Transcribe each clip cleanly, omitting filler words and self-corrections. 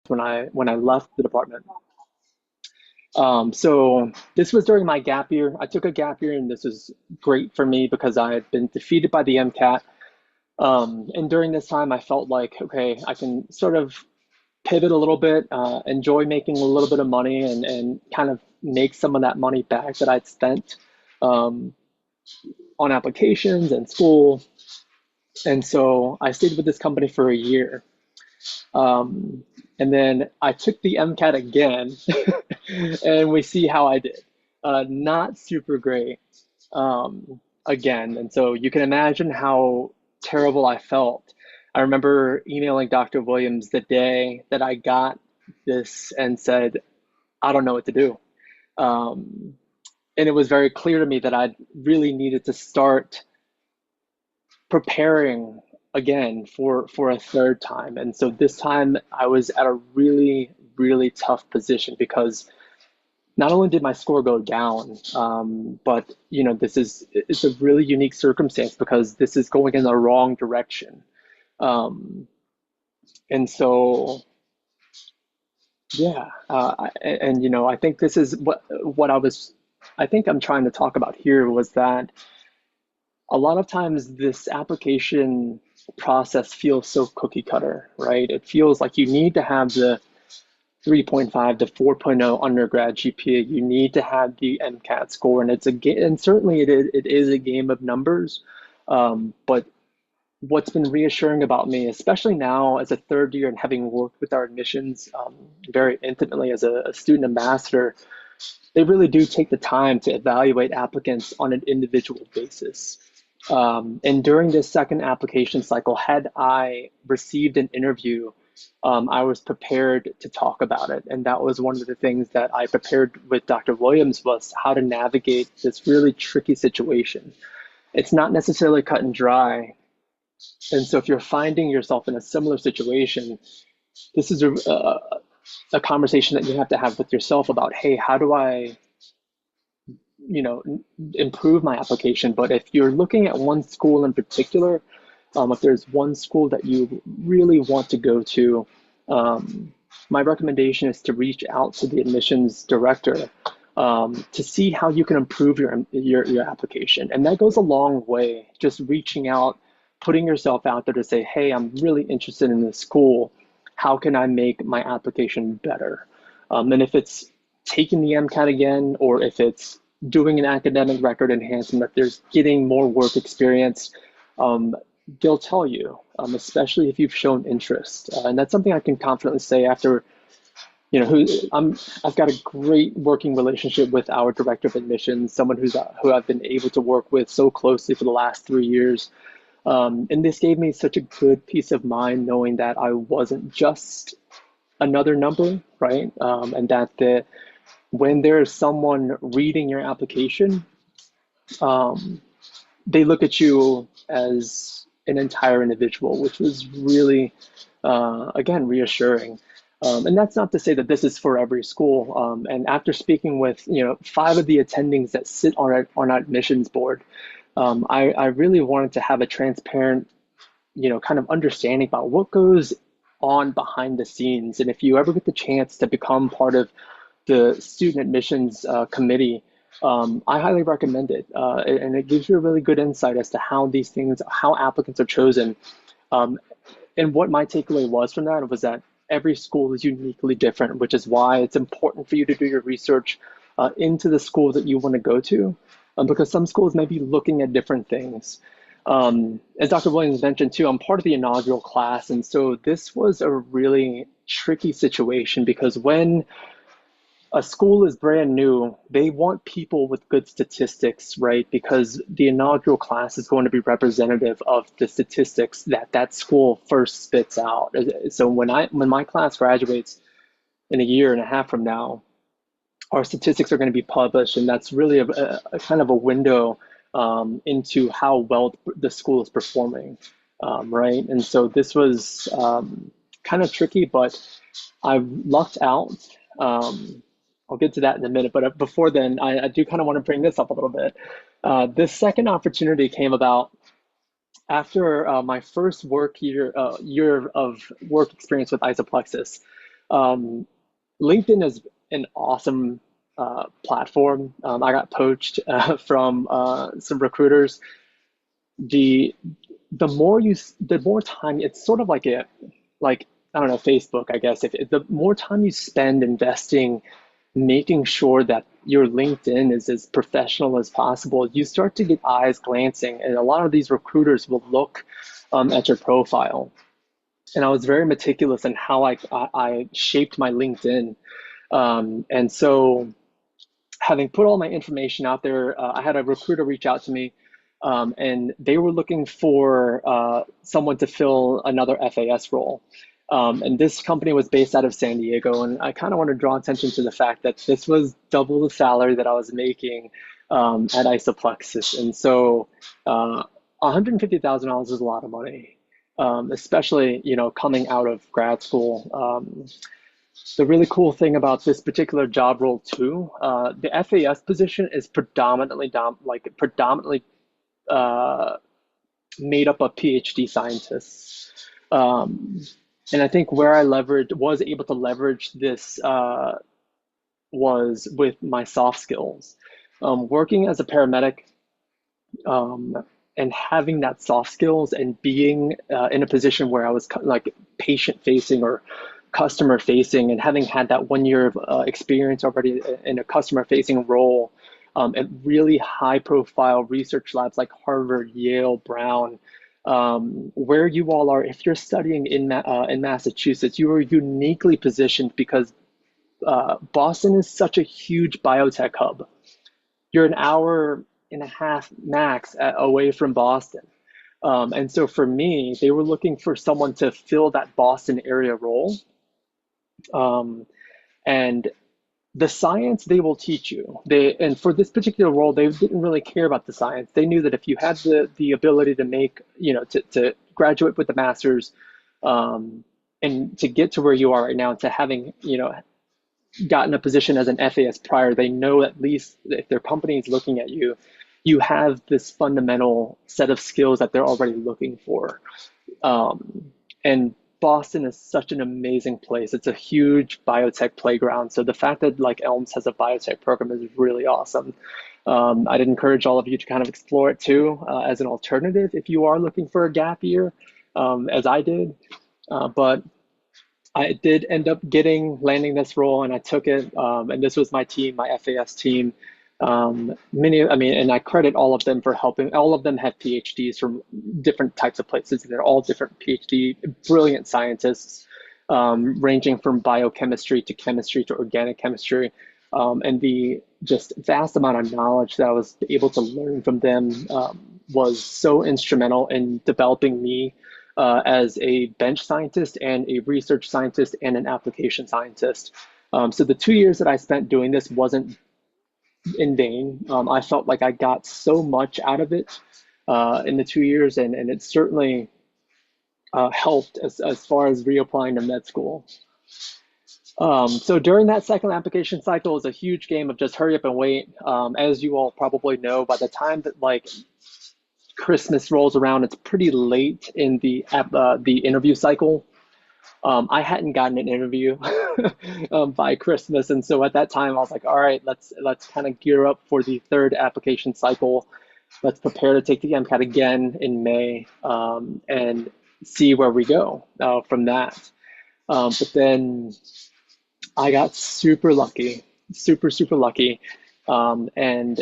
left when I left the department. So this was during my gap year. I took a gap year, and this was great for me because I had been defeated by the MCAT. And during this time, I felt like, okay, I can sort of pivot a little bit, enjoy making a little bit of money, and kind of make some of that money back that I'd spent um, on applications and school. And so I stayed with this company for a year. Um, and then I took the MCAT again, and we see how I did. Not super great again. And so you can imagine how terrible I felt. I remember emailing Dr. Williams the day that I got this and said, I don't know what to do. Um, and it was very clear to me that I really needed to start preparing again for a third time. And so this time I was at a really tough position because not only did my score go down, but it's a really unique circumstance because this is going in the wrong direction. Um, and so yeah, I think this is what I think I'm trying to talk about here was that a lot of times this application process feels so cookie cutter, right? It feels like you need to have the 3.5 to 4.0 undergrad GPA. You need to have the MCAT score, and and certainly it is a game of numbers. But what's been reassuring about me, especially now as a third year and having worked with our admissions very intimately as a student ambassador, they really do take the time to evaluate applicants on an individual basis. And during this second application cycle, had I received an interview, I was prepared to talk about it. And that was one of the things that I prepared with Dr. Williams was how to navigate this really tricky situation. It's not necessarily cut and dry. And so if you're finding yourself in a similar situation, this is a conversation that you have to have with yourself about, hey, how do I improve my application? But if you're looking at one school in particular, if there's one school that you really want to go to, my recommendation is to reach out to the admissions director to see how you can improve your application. And that goes a long way, just reaching out, putting yourself out there to say, hey, I'm really interested in this school. How can I make my application better? And if it's taking the MCAT again, or if it's doing an academic record enhancement, if there's getting more work experience, they'll tell you, especially if you've shown interest. And that's something I can confidently say after, I've got a great working relationship with our director of admissions, someone who I've been able to work with so closely for the last 3 years. And this gave me such a good peace of mind knowing that I wasn't just another number, right? And that when there's someone reading your application, um, they look at you as an entire individual, which was really, again, reassuring. And that's not to say that this is for every school. And after speaking with, 5 of the attendings that sit on our admissions board, I really wanted to have a transparent, kind of understanding about what goes on behind the scenes. And if you ever get the chance to become part of the student admissions committee, I highly recommend it. And it gives you a really good insight as to how applicants are chosen. Um, and what my takeaway was from that was that every school is uniquely different, which is why it's important for you to do your research into the school that you want to go to, because some schools may be looking at different things. As Dr. Williams mentioned too, I'm part of the inaugural class, and so this was a really tricky situation because when a school is brand new, they want people with good statistics, right? Because the inaugural class is going to be representative of the statistics that school first spits out. So when my class graduates in a year and a half from now, our statistics are going to be published, and that's really a kind of a window into how well the school is performing, right? And so this was kind of tricky, but I lucked out. I'll get to that in a minute, but before then, I do kind of want to bring this up a little bit. This second opportunity came about after my first year of work experience with Isoplexis. Um, LinkedIn is an awesome platform. I got poached from some recruiters. The the more time, it's sort of like like I don't know, Facebook, I guess. If the more time you spend investing, making sure that your LinkedIn is as professional as possible, you start to get eyes glancing, and a lot of these recruiters will look at your profile. And I was very meticulous in how I shaped my LinkedIn. And so, having put all my information out there, I had a recruiter reach out to me, and they were looking for someone to fill another FAS role. And this company was based out of San Diego, and I kind of want to draw attention to the fact that this was double the salary that I was making at Isoplexis. And so, $150,000 is a lot of money, especially coming out of grad school. The really cool thing about this particular job role too, the FAS position is predominantly uh, made up of PhD scientists. Um, and I think where I was able to leverage this was with my soft skills. Working as a paramedic, um, and having that soft skills and being in a position where I was like patient facing or customer facing, and having had that 1 year of experience already in a customer facing role at really high profile research labs like Harvard, Yale, Brown, where you all are. If you're studying in Massachusetts, you are uniquely positioned because Boston is such a huge biotech hub. You're an hour and a half max away from Boston. And so for me, they were looking for someone to fill that Boston area role. Um, and the science they will teach you. And for this particular role, they didn't really care about the science. They knew that if you had the ability to make, to graduate with the master's, um, and to get to where you are right now, to having, gotten a position as an FAS prior, they know at least if their company is looking at you, you have this fundamental set of skills that they're already looking for. And Boston is such an amazing place. It's a huge biotech playground. So the fact that like Elms has a biotech program is really awesome. I'd encourage all of you to kind of explore it too, as an alternative if you are looking for a gap year, as I did. But I did end up landing this role, and I took it. And this was my team, my FAS team. And I credit all of them for helping. All of them have PhDs from different types of places. They're all different PhD, brilliant scientists, ranging from biochemistry to chemistry to organic chemistry. And the just vast amount of knowledge that I was able to learn from them was so instrumental in developing me as a bench scientist and a research scientist and an application scientist. So the 2 years that I spent doing this wasn't in vain. I felt like I got so much out of it in the 2 years, and it certainly helped as far as reapplying to med school. So during that second application cycle, it was a huge game of just hurry up and wait. As you all probably know, by the time that like Christmas rolls around, it's pretty late in the interview cycle. I hadn't gotten an interview by Christmas, and so at that time I was like, all right, let's kind of gear up for the third application cycle. Let's prepare to take the MCAT again in May, and see where we go from that. But then I got super lucky, super lucky, and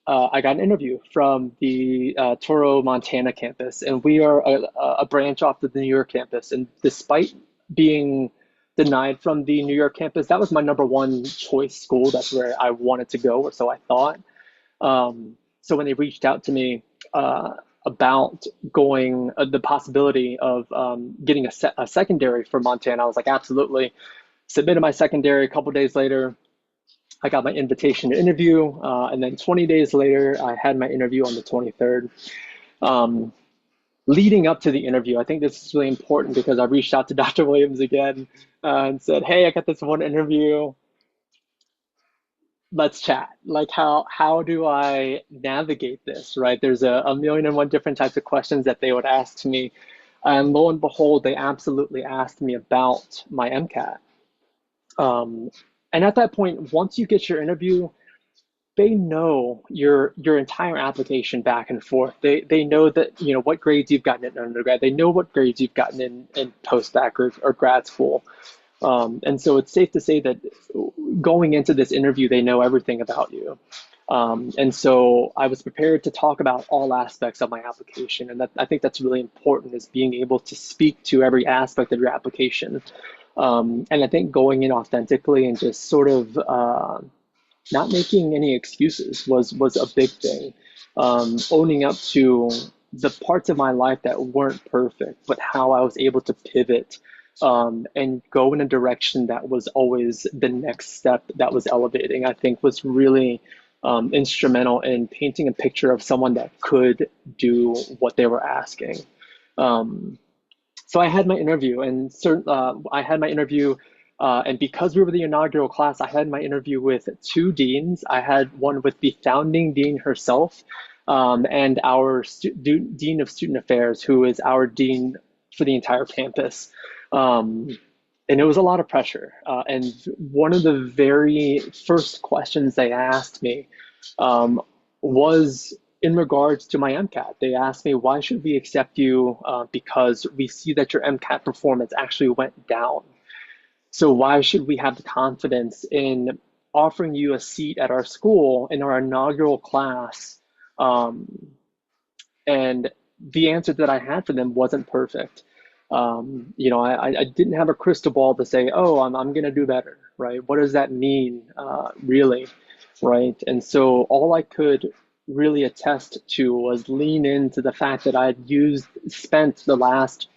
I got an interview from the Toro, Montana campus, and we are a branch off of the New York campus. And despite being denied from the New York campus, that was my number one choice school. That's where I wanted to go, or so I thought. So when they reached out to me about going, the possibility of getting a secondary for Montana, I was like, absolutely. Submitted my secondary. A couple days later, I got my invitation to interview, and then 20 days later, I had my interview on the 23rd. Leading up to the interview, I think this is really important because I reached out to Dr. Williams again and said, "Hey, I got this one interview. Let's chat. Like, how do I navigate this?" Right? There's a million and one different types of questions that they would ask me, and lo and behold, they absolutely asked me about my MCAT. Um, and at that point, once you get your interview, they know your entire application back and forth. They know that what grades you've gotten in undergrad. They know what grades you've gotten in postbac or grad school. And so it's safe to say that going into this interview, they know everything about you. And so I was prepared to talk about all aspects of my application, and I think that's really important is being able to speak to every aspect of your application. And I think going in authentically and just sort of not making any excuses was a big thing. Owning up to the parts of my life that weren't perfect, but how I was able to pivot and go in a direction that was always the next step that was elevating, I think was really instrumental in painting a picture of someone that could do what they were asking. Um, so I had my interview, and I had my interview, and because we were the inaugural class, I had my interview with two deans. I had one with the founding dean herself, and our dean of student affairs, who is our dean for the entire campus. Um, and it was a lot of pressure. And one of the very first questions they asked me um, was in regards to my MCAT. They asked me, why should we accept you? Because we see that your MCAT performance actually went down. So why should we have the confidence in offering you a seat at our school in our inaugural class? Um, and the answer that I had for them wasn't perfect. I didn't have a crystal ball to say, oh, I'm going to do better, right? What does that mean, really, right? And so all I could really attest to was lean into the fact that spent the last,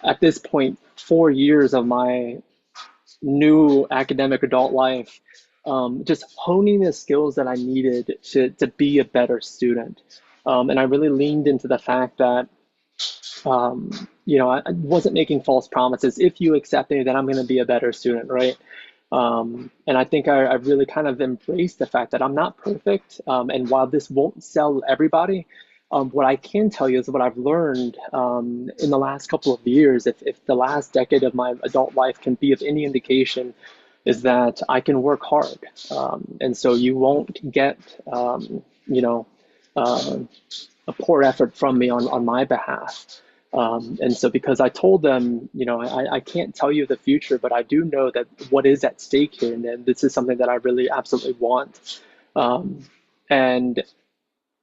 at this point, 4 years of my new academic adult life, just honing the skills that I needed to be a better student. And I really leaned into the fact that I wasn't making false promises. If you accept me, then I'm going to be a better student, right? And I think I really kind of embraced the fact that I'm not perfect. And while this won't sell everybody, what I can tell you is what I've learned in the last couple of years, if the last decade of my adult life can be of any indication, is that I can work hard. And so you won't get, you know, uh, a poor effort from me on my behalf. And so because I told them, I can't tell you the future, but I do know that what is at stake here, and this is something that I really absolutely want. Um, and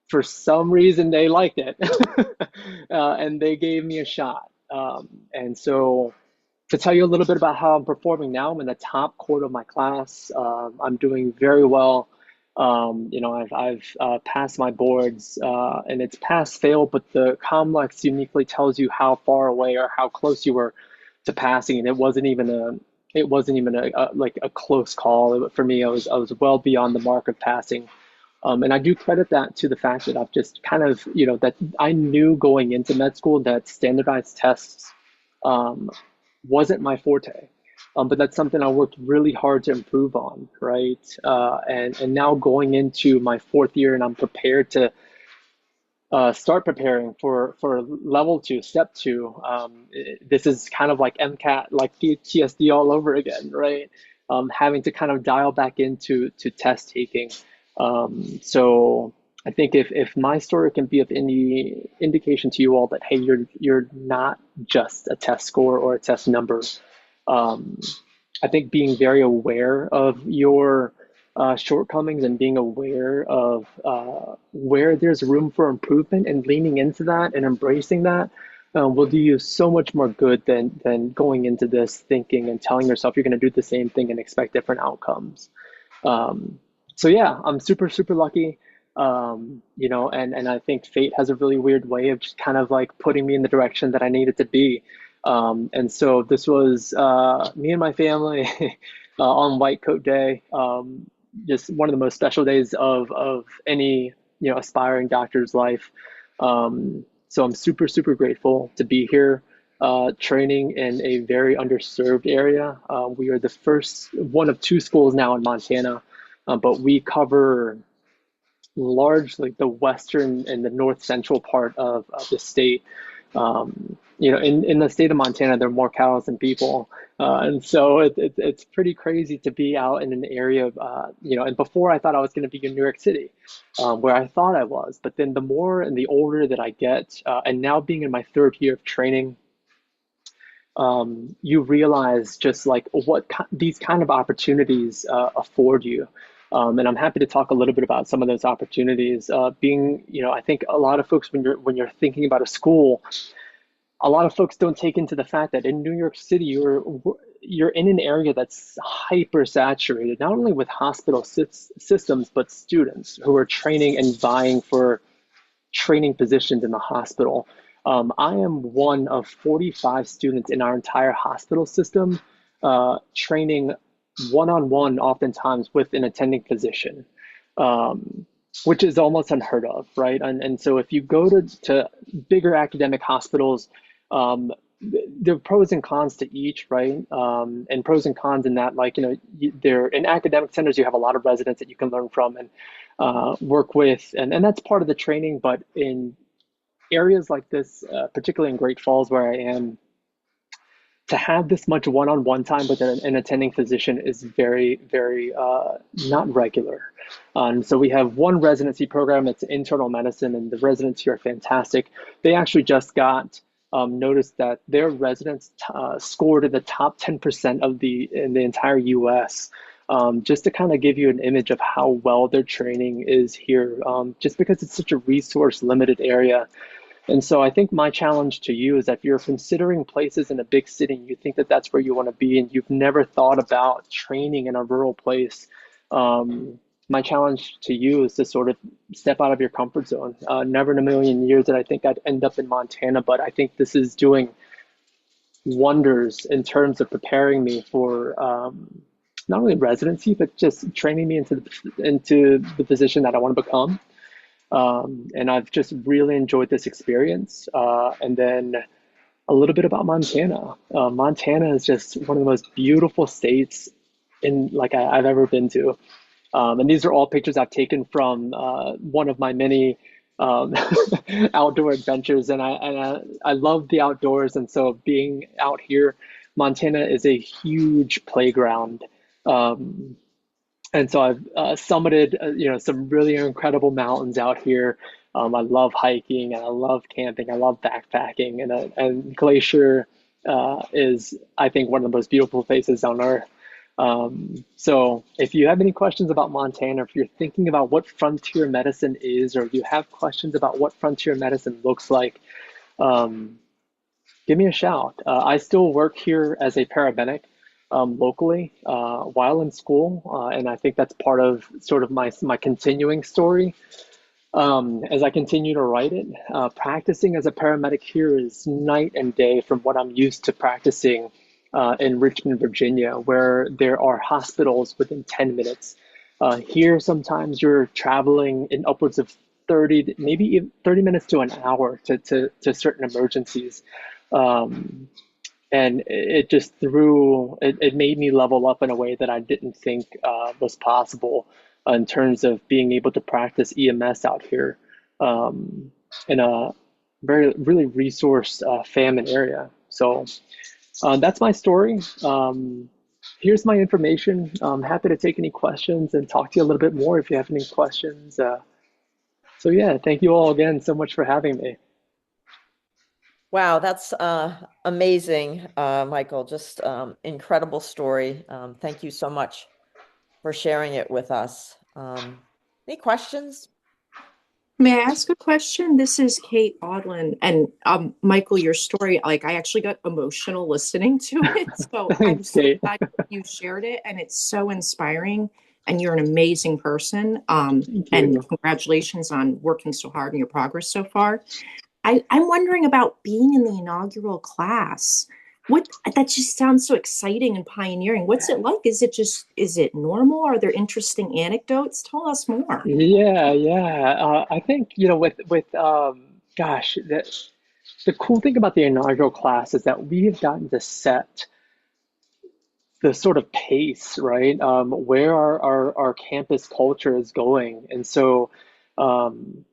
for some reason, they liked it, and they gave me a shot. And so to tell you a little bit about how I'm performing now, I'm in the top quarter of my class. I'm doing very well. I've passed my boards, and it's pass fail, but the Comlex uniquely tells you how far away or how close you were to passing, and it wasn't even like a close call. For me, I was well beyond the mark of passing. And I do credit that to the fact that I've just kind of, that I knew going into med school that standardized tests um, wasn't my forte. But that's something I worked really hard to improve on, right? And now going into my fourth year, and I'm prepared to start preparing for level two, step two. This is kind of like MCAT, like PTSD all over again, right? Having to kind of dial back into test taking. So I think if my story can be of any indication to you all that hey, you're not just a test score or a test number. Um, I think being very aware of your shortcomings and being aware of where there's room for improvement and leaning into that and embracing that will do you so much more good than going into this thinking and telling yourself you're going to do the same thing and expect different outcomes. Um, so yeah, I'm super, super lucky. And I think fate has a really weird way of just kind of like putting me in the direction that I needed to be. And so this was me and my family on White Coat Day, just one of the most special days of any aspiring doctor's life. So I'm super, super grateful to be here training in a very underserved area. We are the first one of two schools now in Montana, but we cover largely the western and the north central part of the state. In the state of Montana, there are more cows than people. And so it's pretty crazy to be out in an area of, and before I thought I was going to be in New York City, where I thought I was. But then the more and the older that I get, and now being in my third year of training, you realize just like these kind of opportunities afford you. And I'm happy to talk a little bit about some of those opportunities. I think a lot of folks, when you're thinking about a school, a lot of folks don't take into the fact that in New York City, you're in an area that's hyper saturated, not only with hospital systems, but students who are training and vying for training positions in the hospital. I am one of 45 students in our entire hospital system, training one-on-one, oftentimes with an attending physician, um, which is almost unheard of, right? And so if you go to bigger academic hospitals, um, there are pros and cons to each, right? And pros and cons in that, like, they're in academic centers, you have a lot of residents that you can learn from and work with, and that's part of the training. But in areas like this, particularly in Great Falls, where I am, to have this much one-on-one time with an attending physician is very, very not regular. So we have one residency program. It's internal medicine, and the residents here are fantastic. They actually just got noticed that their residents scored in the top 10% in the entire U.S. Just to kind of give you an image of how well their training is here, just because it's such a resource limited area. And so I think my challenge to you is that if you're considering places in a big city, and you think that that's where you want to be, and you've never thought about training in a rural place, um, my challenge to you is to sort of step out of your comfort zone. Never in a million years that I think I'd end up in Montana, but I think this is doing wonders in terms of preparing me for not only residency, but just training me into the position that I want to become. And I've just really enjoyed this experience. And then a little bit about Montana. Montana is just one of the most beautiful states I've ever been to. And these are all pictures I've taken from one of my many um, outdoor adventures. And I love the outdoors. And so being out here, Montana is a huge playground. Um, and so I've summited, some really incredible mountains out here. I love hiking and I love camping. I love backpacking, and Glacier is, I think, one of the most beautiful places on earth. So if you have any questions about Montana, if you're thinking about what frontier medicine is, or you have questions about what frontier medicine looks like, um, give me a shout. I still work here as a paramedic locally while in school, and I think that's part of sort of my continuing story as I continue to write it. Practicing as a paramedic here is night and day from what I'm used to practicing in Richmond, Virginia, where there are hospitals within 10 minutes. Here, sometimes you're traveling in upwards of 30, maybe even 30 minutes to an hour to certain emergencies. Um, and it made me level up in a way that I didn't think was possible in terms of being able to practice EMS out here um, in a very really resource famine area. So that's my story. Here's my information. I'm happy to take any questions and talk to you a little bit more if you have any questions. So yeah, thank you all again so much for having me. Wow, that's amazing, Michael. Just incredible story. Thank you so much for sharing it with us. Any questions? May I ask a question? This is Kate Audlin. And Michael, your story, like I actually got emotional listening to it. So I'm Thanks, so Kate. glad you shared it, and it's so inspiring. And you're an amazing person. Thank And you. congratulations on working so hard and your progress so far. I'm wondering about being in the inaugural class. What that just sounds so exciting and pioneering. What's it like? Is it normal? Are there interesting anecdotes? Tell us more. Yeah, yeah. I think, gosh, the cool thing about the inaugural class is that we have gotten to set the sort of pace, right? Where our campus culture is going. And so, um,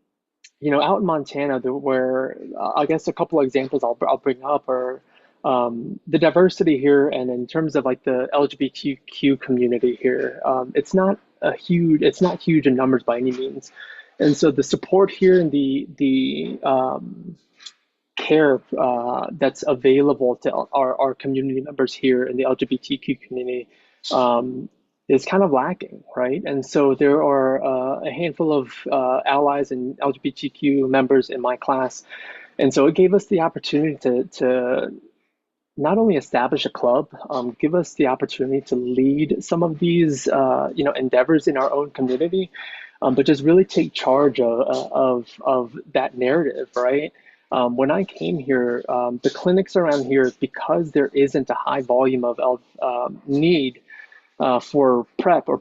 out in Montana, there were, I guess, a couple of examples I'll bring up are the diversity here, and in terms of like the LGBTQ community here, it's not huge in numbers by any means, and so the support here and the care that's available to our community members here in the LGBTQ community um, is kind of lacking, right? And so there are a handful of allies and LGBTQ members in my class, and so it gave us the opportunity to not only establish a club, give us the opportunity to lead some of these endeavors in our own community, but just really take charge of that narrative, right? When I came here, the clinics around here, because there isn't a high volume of need for PrEP or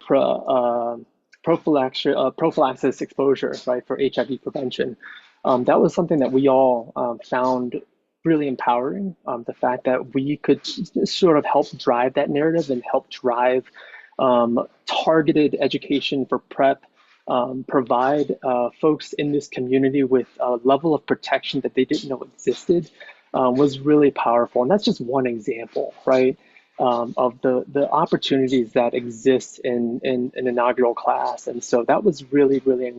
prophylaxis exposure, right, for HIV prevention. That was something that we all found really empowering. The fact that we could sort of help drive that narrative and help drive targeted education for PrEP, provide folks in this community with a level of protection that they didn't know existed, was really powerful. And that's just one example, right? Of the opportunities that exist in an inaugural class. And so that was really, really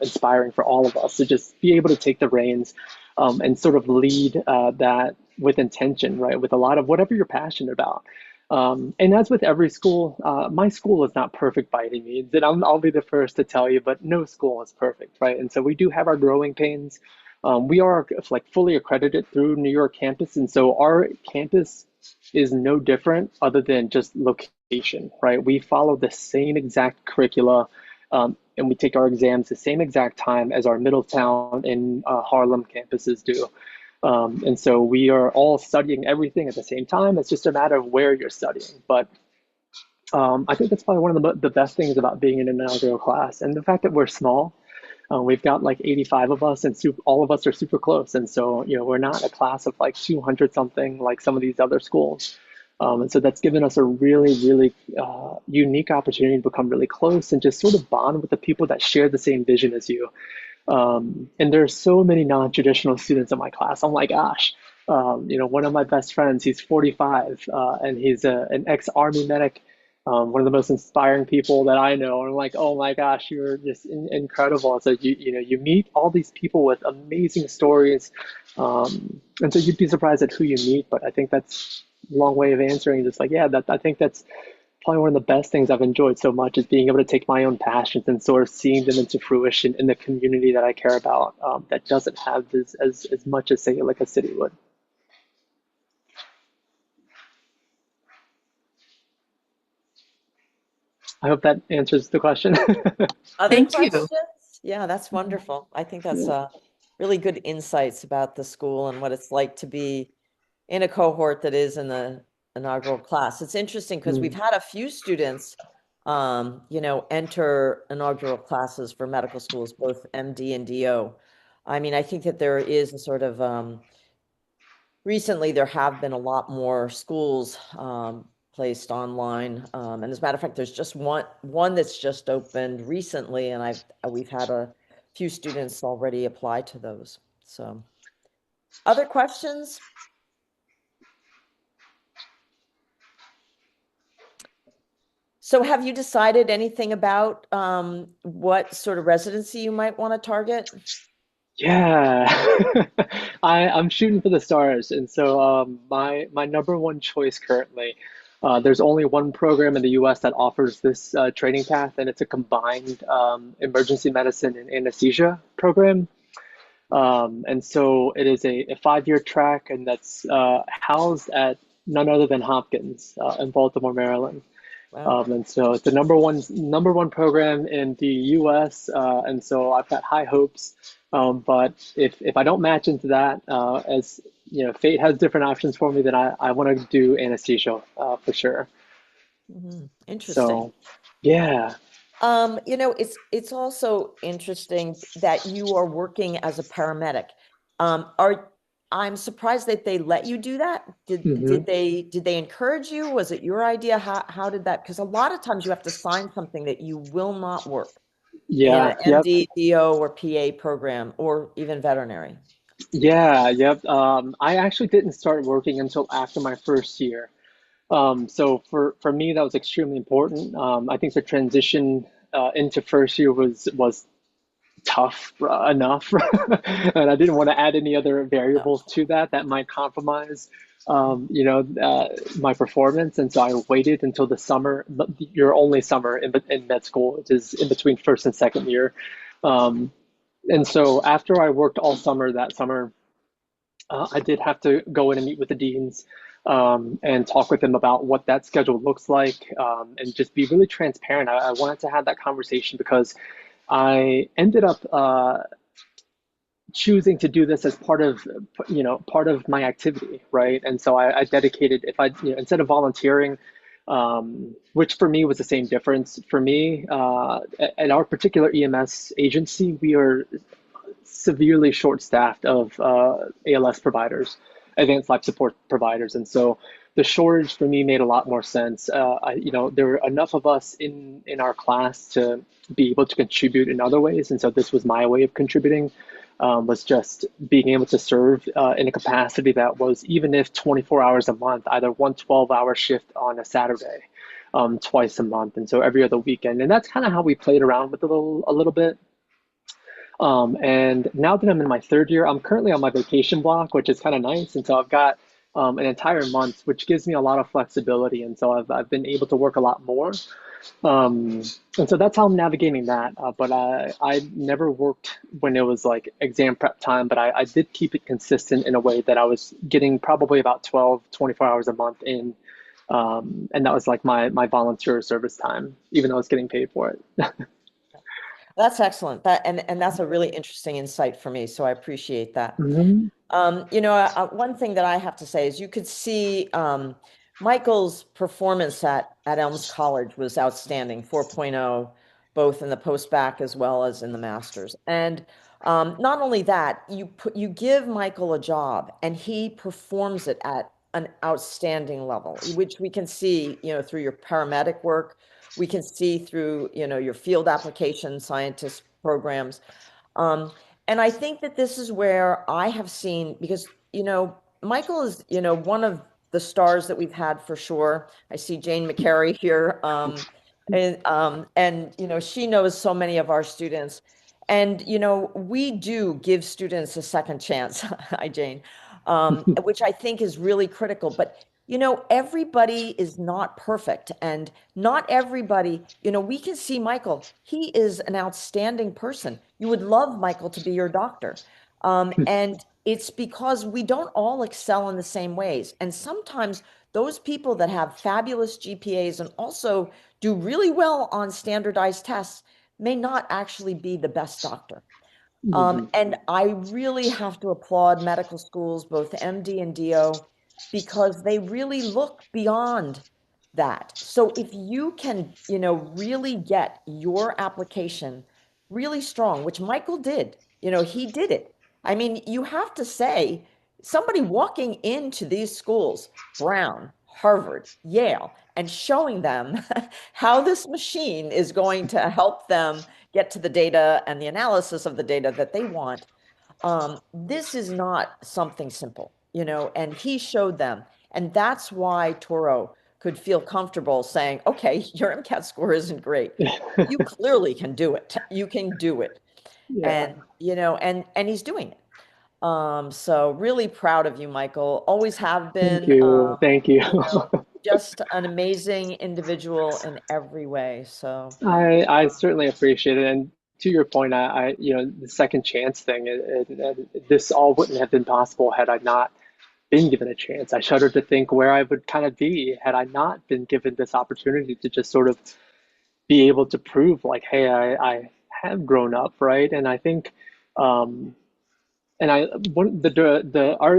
inspiring for all of us to just be able to take the reins and sort of lead that with intention, right? With a lot of whatever you're passionate about. And as with every school, my school is not perfect by any means, and I'll be the first to tell you, but no school is perfect, right? And so we do have our growing pains. We are like fully accredited through New York campus, and so our campus is no different other than just location, right? We follow the same exact curricula, and we take our exams the same exact time as our Middletown and Harlem campuses do. And so we are all studying everything at the same time. It's just a matter of where you're studying. But I think that's probably one of the best things about being in an inaugural class, and the fact that we're small. We've got like 85 of us, and all of us are super close. And so, we're not a class of like 200 something like some of these other schools. And so that's given us a really, really unique opportunity to become really close and just sort of bond with the people that share the same vision as you. And there are so many non-traditional students in my class. Oh my gosh. One of my best friends, he's 45, and he's an ex-Army medic, one of the most inspiring people that I know. And I'm like, oh my gosh, you're just incredible. So you meet all these people with amazing stories, and so you'd be surprised at who you meet. But I think that's a long way of answering. Just like, yeah, I think that's probably one of the best things I've enjoyed so much, is being able to take my own passions and sort of seeing them into fruition in the community that I care about, that doesn't have this as much as, say, like a city would. I hope that answers the question. Other Thank you. questions? Yeah, that's wonderful. I think that's really good insights about the school and what it's like to be in a cohort that is in the inaugural class. It's interesting because we've had a few students, enter inaugural classes for medical schools, both MD and DO. I mean, I think that there is a sort of, recently there have been a lot more schools placed online. And as a matter of fact, there's just one that's just opened recently, and we've had a few students already apply to those. So, other questions? So have you decided anything about what sort of residency you might want to target? Yeah, I'm shooting for the stars, and so my number one choice currently, there's only one program in the U.S. that offers this training path, and it's a combined emergency medicine and anesthesia program. And so it is a 5-year track, and that's housed at none other than Hopkins in Baltimore, Maryland. Wow. And so it's the number one program in the U.S. And so I've got high hopes. But if I don't match into that, as fate has different options for me, then I want to do anesthesia for sure. Interesting. So, yeah. It's also interesting that you are working as a paramedic. I'm surprised that they let you do that. Did they encourage you? Was it your idea? How did that? Because a lot of times you have to sign something that you will not work. in Yeah, an yep. MD, DO, or PA program, or even veterinary? Yeah, yep. I actually didn't start working until after my first year. So for me, that was extremely important. I think the transition into first year was tough enough, and I didn't want to add any other No. variables to that that might compromise, my performance. And so I waited until the summer, your only summer in med school, which is in between first and second year. Um, and so after I worked all summer that summer, I did have to go in and meet with the deans, and talk with them about what that schedule looks like, and just be really transparent. I wanted to have that conversation because I ended up choosing to do this as part of my activity, right? And so I dedicated, if I, instead of volunteering, which for me was the same difference. For me, at our particular EMS agency, we are severely short-staffed of ALS providers, advanced life support providers, and so the shortage for me made a lot more sense. There were enough of us in our class to be able to contribute in other ways, and so this was my way of contributing. Was just being able to serve in a capacity that was, even if 24 hours a month, either one 12-hour shift on a Saturday, twice a month, and so every other weekend. And that's kind of how we played around with a little bit. And now that I'm in my third year, I'm currently on my vacation block, which is kind of nice. And so I've got an entire month, which gives me a lot of flexibility. And so I've been able to work a lot more. And so that's how I'm navigating that. But I never worked when it was like exam prep time, but I did keep it consistent in a way that I was getting probably about 12, 24 hours a month in. And that was like my volunteer service time, even though I was getting paid for it. That's excellent. And that's a really interesting insight for me. So I appreciate that. Mhm. One thing that I have to say is you could see Michael's performance at Elms College was outstanding, 4.0, both in the post-bac as well as in the master's. And not only that, you give Michael a job and he performs it at an outstanding level, which we can see, through your paramedic work, we can see through, your field application scientist programs. Um, and I think that this is where I have seen, because, Michael is, one of the stars that we've had for sure. I see Jane McCary here. And she knows so many of our students. And, we do give students a second chance. Hi, Jane. Which I think is really critical. But, everybody is not perfect. And not everybody, we can see Michael, he is an outstanding person. You would love Michael to be your doctor. And it's because we don't all excel in the same ways. And sometimes those people that have fabulous GPAs and also do really well on standardized tests may not actually be the best doctor. Mhm. And I really have to applaud medical schools, both MD and DO, because they really look beyond that. So if you can, really get your application really strong, which Michael did, he did it. I mean, you have to say, somebody walking into these schools, Brown, Harvard, Yale, and showing them how this machine is going to help them get to the data and the analysis of the data that they want. This is not something simple, and he showed them. And that's why Toro could feel comfortable saying, okay, your MCAT score isn't great. You clearly can do it. You can do it. Yeah. And, and he's doing it. So really proud of you, Michael. Always have Thank been, you. Thank you. just an amazing individual in every way. So I certainly appreciate it. And to your point, the second chance thing, this all wouldn't have been possible had I not been given a chance. I shudder to think where I would kind of be had I not been given this opportunity to just sort of be able to prove like, hey, I have grown up, right? And I think, um, and I one the our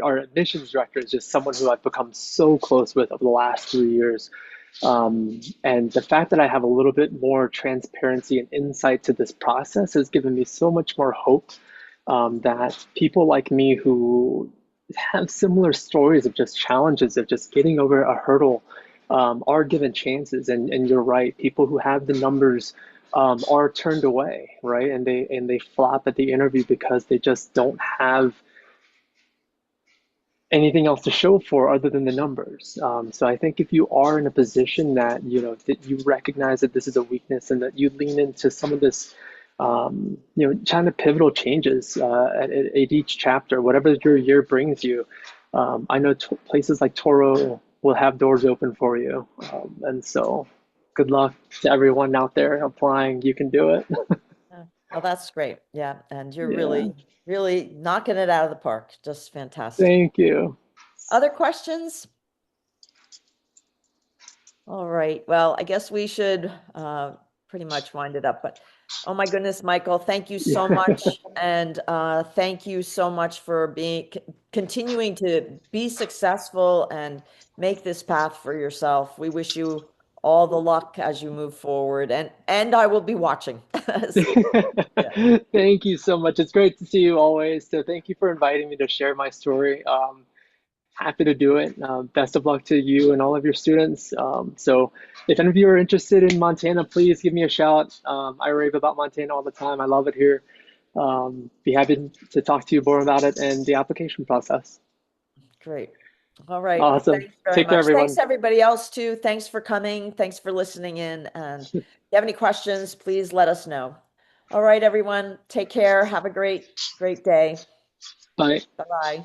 our admissions director is just someone who I've become so close with over the last 3 years. And the fact that I have a little bit more transparency and insight to this process has given me so much more hope, that people like me who have similar stories of just challenges of just getting over a hurdle, are given chances. And you're right, people who have the numbers are turned away, right? And they flop at the interview because they just don't have anything else to show for other than the numbers. So I think if you are in a position that that you recognize that this is a weakness and that you lean into some of this, China pivotal changes at each chapter, whatever your year brings you. I know places like Toro will have doors open for you, and so good luck to everyone out there applying. You can do it. Yeah. Oh, that's great. Yeah. And you're Yeah, really knocking it out of the park. Just fantastic. thank you. Other questions? All right. Well, I guess we should pretty much wind it up. But oh my goodness, Michael, thank you so much. And thank you so much for continuing to be successful and make this path for yourself. We wish you all the luck as you move forward. And I will be watching. Yeah. Thank you so much. It's great to see you always. So thank you for inviting me to share my story. Happy to do it. Best of luck to you and all of your students. So if any of you are interested in Montana, please give me a shout. I rave about Montana all the time. I love it here. Be happy to talk to you more about it and the application process. Great. All right. Well, Awesome. thanks very Take care, much. Thanks everyone. everybody else too. Thanks for coming. Thanks for listening in. And if you have any questions, please let us know. All right, everyone. Take care. Have a great day. Bye. Bye-bye.